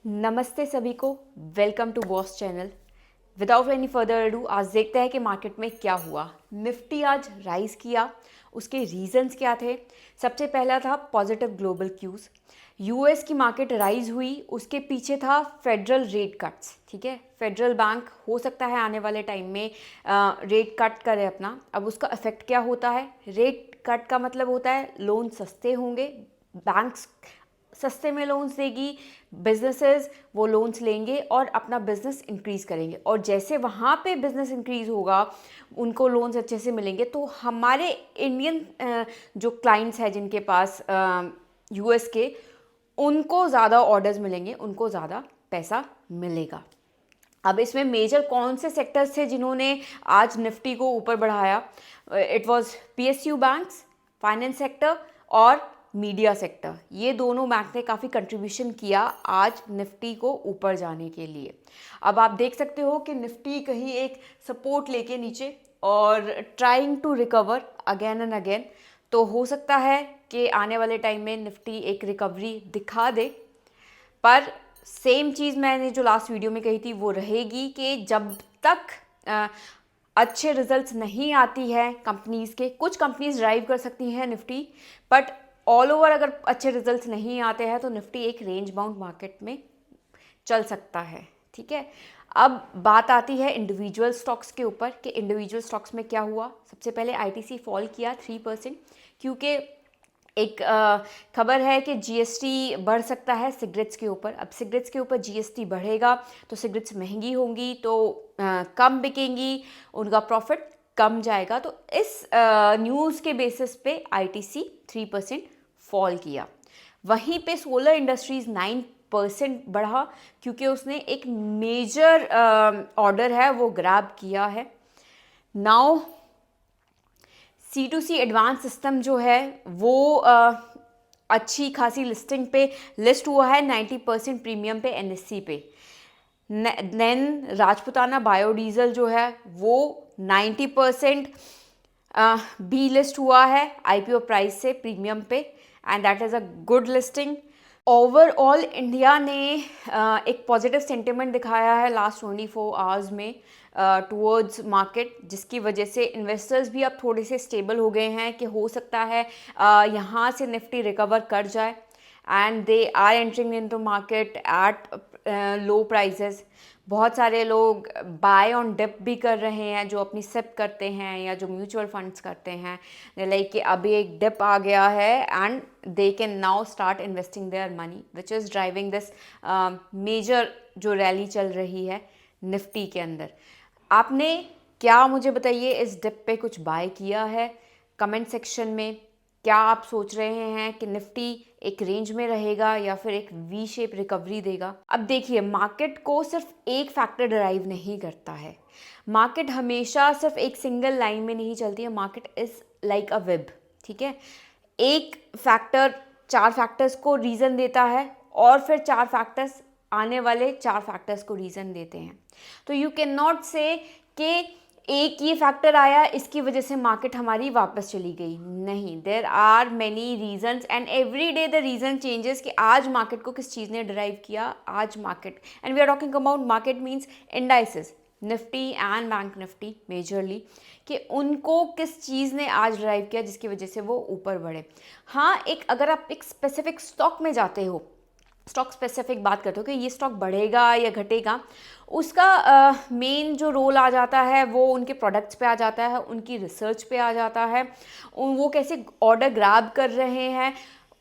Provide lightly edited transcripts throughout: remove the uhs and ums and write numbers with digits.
नमस्ते सभी को, welcome to boss channel. Without any further ado आज देखते हैं कि मार्केट में क्या हुआ। निफ्टी आज राइज किया, उसके रीजंस क्या थे। सबसे पहला था पॉजिटिव ग्लोबल क्यूज। यूएस की मार्केट राइज हुई, उसके पीछे था फेडरल रेट कट्स। ठीक है, फेडरल बैंक हो सकता है आने वाले टाइम में रेट कट करे अपना। अब उसका इफेक्ट क्या होता है? रेट कट का मतलब होता है लोन सस्ते होंगे, बैंक्स सस्ते में लोन्स देगी, बिजनेसेस वो लोन्स लेंगे और अपना बिजनेस इंक्रीज़ करेंगे। और जैसे वहाँ पे बिजनेस इंक्रीज़ होगा, उनको लोन्स अच्छे से मिलेंगे, तो हमारे इंडियन जो क्लाइंट्स हैं जिनके पास यूएस के, उनको ज़्यादा ऑर्डर्स मिलेंगे, उनको ज़्यादा पैसा मिलेगा। अब इसमें मेजर कौन से सेक्टर्स थे जिन्होंने आज निफ्टी को ऊपर बढ़ाया? It was PSU banks, finance sector और मीडिया सेक्टर। ये दोनों बैंक ने काफ़ी कंट्रीब्यूशन किया आज निफ्टी को ऊपर जाने के लिए। अब आप देख सकते हो कि निफ्टी कहीं एक सपोर्ट लेके नीचे और trying to recover again and again. तो हो सकता है कि आने वाले टाइम में निफ्टी एक रिकवरी दिखा दे, पर सेम चीज़ मैंने जो लास्ट वीडियो में कही थी वो रहेगी कि जब तक अच्छे रिजल्ट्स नहीं आती है कंपनीज़ के, कुछ कंपनीज ड्राइव कर सकती हैं निफ्टी, बट ऑल ओवर अगर अच्छे रिजल्ट्स नहीं आते हैं तो निफ्टी एक रेंज बाउंड मार्केट में चल सकता है। ठीक है, अब बात आती है इंडिविजुअल स्टॉक्स के ऊपर कि इंडिविजुअल स्टॉक्स में क्या हुआ। सबसे पहले आईटीसी फॉल किया 3%, क्योंकि एक खबर है कि जीएसटी बढ़ सकता है सिगरेट्स के ऊपर। अब सिगरेट्स के ऊपर जीएसटी बढ़ेगा तो सिगरेट्स महंगी होंगी, तो कम बिकेंगी, उनका प्रॉफिट कम जाएगा। तो इस न्यूज़ के बेसिस पे आईटीसी 3% फॉल किया। वहीं पे सोलर इंडस्ट्रीज़ 9% बढ़ा, क्योंकि उसने एक मेजर ऑर्डर है वो ग्रैब किया है। नाउ C2C एडवांस सिस्टम जो है वो अच्छी खासी लिस्टिंग पे लिस्ट हुआ है 90% प्रीमियम पे एनएससी पे। देन राजपुताना बायोडीजल जो है वो 90% बी लिस्ट हुआ है आईपीओ प्राइस से प्रीमियम पे, and that is a good listing. Overall India ने एक पॉजिटिव सेंटिमेंट दिखाया है लास्ट 24 आवर्स में टुवर्ड्स मार्केट, जिसकी वजह से इन्वेस्टर्स भी अब थोड़े से स्टेबल हो गए हैं कि हो सकता है यहाँ से निफ्टी रिकवर कर जाए, and they are entering into market at low prices. बहुत सारे लोग बाय ऑन डिप भी कर रहे हैं, जो अपनी सिप करते हैं या जो म्यूचुअल फंड्स करते हैं, लाइक कि अभी एक डिप आ गया है and they can now start investing their money, which is driving this major जो रैली चल रही है निफ्टी के अंदर। आपने क्या, मुझे बताइए, इस डिप पे कुछ बाय किया है? कमेंट सेक्शन में क्या आप सोच रहे हैं कि निफ्टी एक रेंज में रहेगा या फिर एक वी शेप रिकवरी देगा? अब देखिए, मार्केट को सिर्फ एक फैक्टर ड्राइव नहीं करता है। मार्केट हमेशा सिर्फ एक सिंगल लाइन में नहीं चलती है। Market is like a web. ठीक है, एक फैक्टर 4 फैक्टर्स को रीज़न देता है और फिर 4 फैक्टर्स आने वाले 4 फैक्टर्स को रीज़न देते हैं। तो यू कैन नॉट से कि एक ये फैक्टर आया, इसकी वजह से मार्केट हमारी वापस चली गई। नहीं, there are many reasons and every day the reason changes कि आज मार्केट को किस चीज़ ने ड्राइव किया। आज market, and we are talking about market means indices, Nifty and bank Nifty majorly, कि उनको किस चीज़ ने आज ड्राइव किया जिसकी वजह से वो ऊपर बढ़े। हाँ, एक अगर आप एक स्पेसिफिक स्टॉक में जाते हो, स्टॉक स्पेसिफिक बात करते हो कि ये स्टॉक बढ़ेगा या घटेगा, उसका मेन जो रोल आ जाता है वो उनके प्रोडक्ट्स पे आ जाता है, उनकी रिसर्च पे आ जाता है, वो कैसे ऑर्डर ग्रैब कर रहे हैं,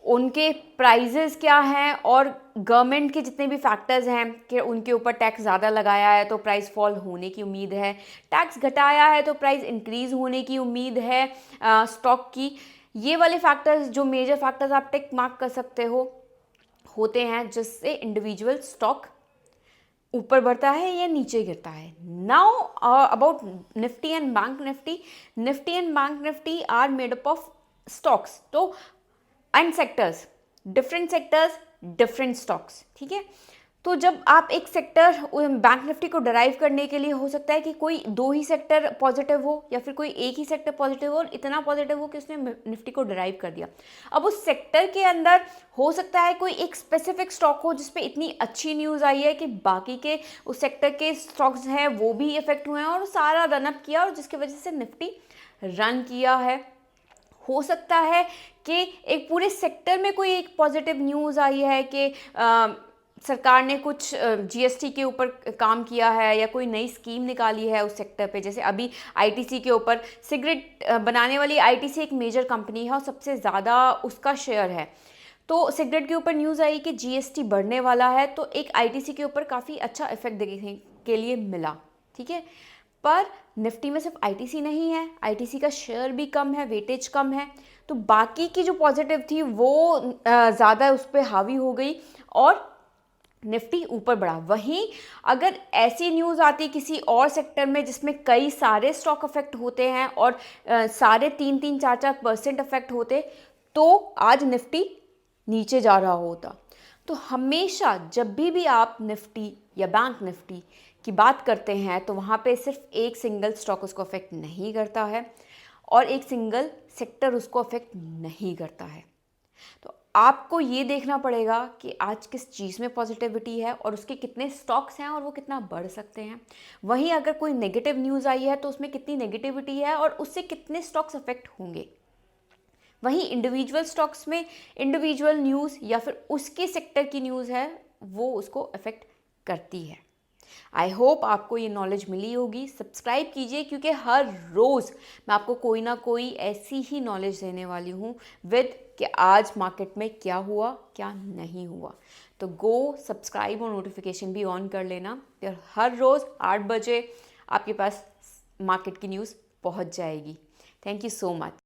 उनके प्राइजेस क्या हैं, और गवर्नमेंट के जितने भी फैक्टर्स हैं कि उनके ऊपर टैक्स ज़्यादा लगाया है तो प्राइस फॉल होने की उम्मीद है, टैक्स घटाया है तो प्राइस इंक्रीज़ होने की उम्मीद है स्टॉक की। ये वाले फैक्टर्स, जो मेजर फैक्टर्स आप टिक मार्क कर सकते हो, होते हैं जिससे इंडिविजुअल स्टॉक ऊपर बढ़ता है या नीचे गिरता है। Now about Nifty and bank Nifty, Nifty and bank Nifty are made up of stocks, तो and sectors, different sectors different stocks. ठीक है, तो जब आप एक सेक्टर बैंक निफ्टी को डराइव करने के लिए हो सकता है कि कोई दो ही सेक्टर पॉजिटिव हो या फिर कोई एक ही सेक्टर पॉजिटिव हो और इतना पॉजिटिव हो कि उसने निफ्टी को डराइव कर दिया। अब उस सेक्टर के अंदर हो सकता है कोई एक स्पेसिफिक स्टॉक हो जिस पे इतनी अच्छी न्यूज़ आई है कि बाकी के उस सेक्टर के स्टॉक्स हैं वो भी इफेक्ट हुए हैं और सारा रनअप किया और जिसकी वजह से निफ्टी रन किया है। हो सकता है कि एक पूरे सेक्टर में कोई एक पॉजिटिव न्यूज़ आई है कि सरकार ने कुछ जीएसटी के ऊपर काम किया है या कोई नई स्कीम निकाली है उस सेक्टर पे। जैसे अभी आईटीसी के ऊपर, सिगरेट बनाने वाली आईटीसी एक मेजर कंपनी है और सबसे ज़्यादा उसका शेयर है। तो सिगरेट के ऊपर न्यूज़ आई कि जीएसटी बढ़ने वाला है, तो एक आईटीसी के ऊपर काफ़ी अच्छा इफेक्ट देखने के लिए मिला, ठीक है। पर निफ्टी में सिर्फ आईटीसी नहीं है, आईटीसी का शेयर भी कम है, वेटेज कम है, तो बाकी की जो पॉजिटिव थी वो ज़्यादा उस पर हावी हो गई और निफ्टी ऊपर बढ़ा। वहीं अगर ऐसी न्यूज़ आती किसी और सेक्टर में जिसमें कई सारे स्टॉक अफेक्ट होते हैं और सारे 3-4% अफेक्ट होते, तो आज निफ्टी नीचे जा रहा होता। तो हमेशा जब भी आप निफ्टी या बैंक निफ्टी की बात करते हैं तो वहाँ पे सिर्फ एक सिंगल स्टॉक उसको अफेक्ट नहीं करता है और एक सिंगल सेक्टर उसको अफेक्ट नहीं करता है। तो आपको ये देखना पड़ेगा कि आज किस चीज़ में पॉजिटिविटी है और उसके कितने स्टॉक्स हैं और वो कितना बढ़ सकते हैं। वहीं अगर कोई नेगेटिव न्यूज़ आई है तो उसमें कितनी नेगेटिविटी है और उससे कितने स्टॉक्स अफेक्ट होंगे। वहीं इंडिविजुअल स्टॉक्स में इंडिविजुअल न्यूज़ या फिर उसके सेक्टर की न्यूज़ है वो उसको अफेक्ट करती है। आई होप आपको ये नॉलेज मिली होगी। सब्सक्राइब कीजिए क्योंकि हर रोज़ मैं आपको कोई ना कोई ऐसी ही नॉलेज देने वाली हूँ विद कि आज मार्केट में क्या हुआ क्या नहीं हुआ। तो गो सब्सक्राइब और नोटिफिकेशन भी ऑन कर लेना, फिर हर रोज़ 8 बजे आपके पास मार्केट की न्यूज़ पहुँच जाएगी। Thank you so much.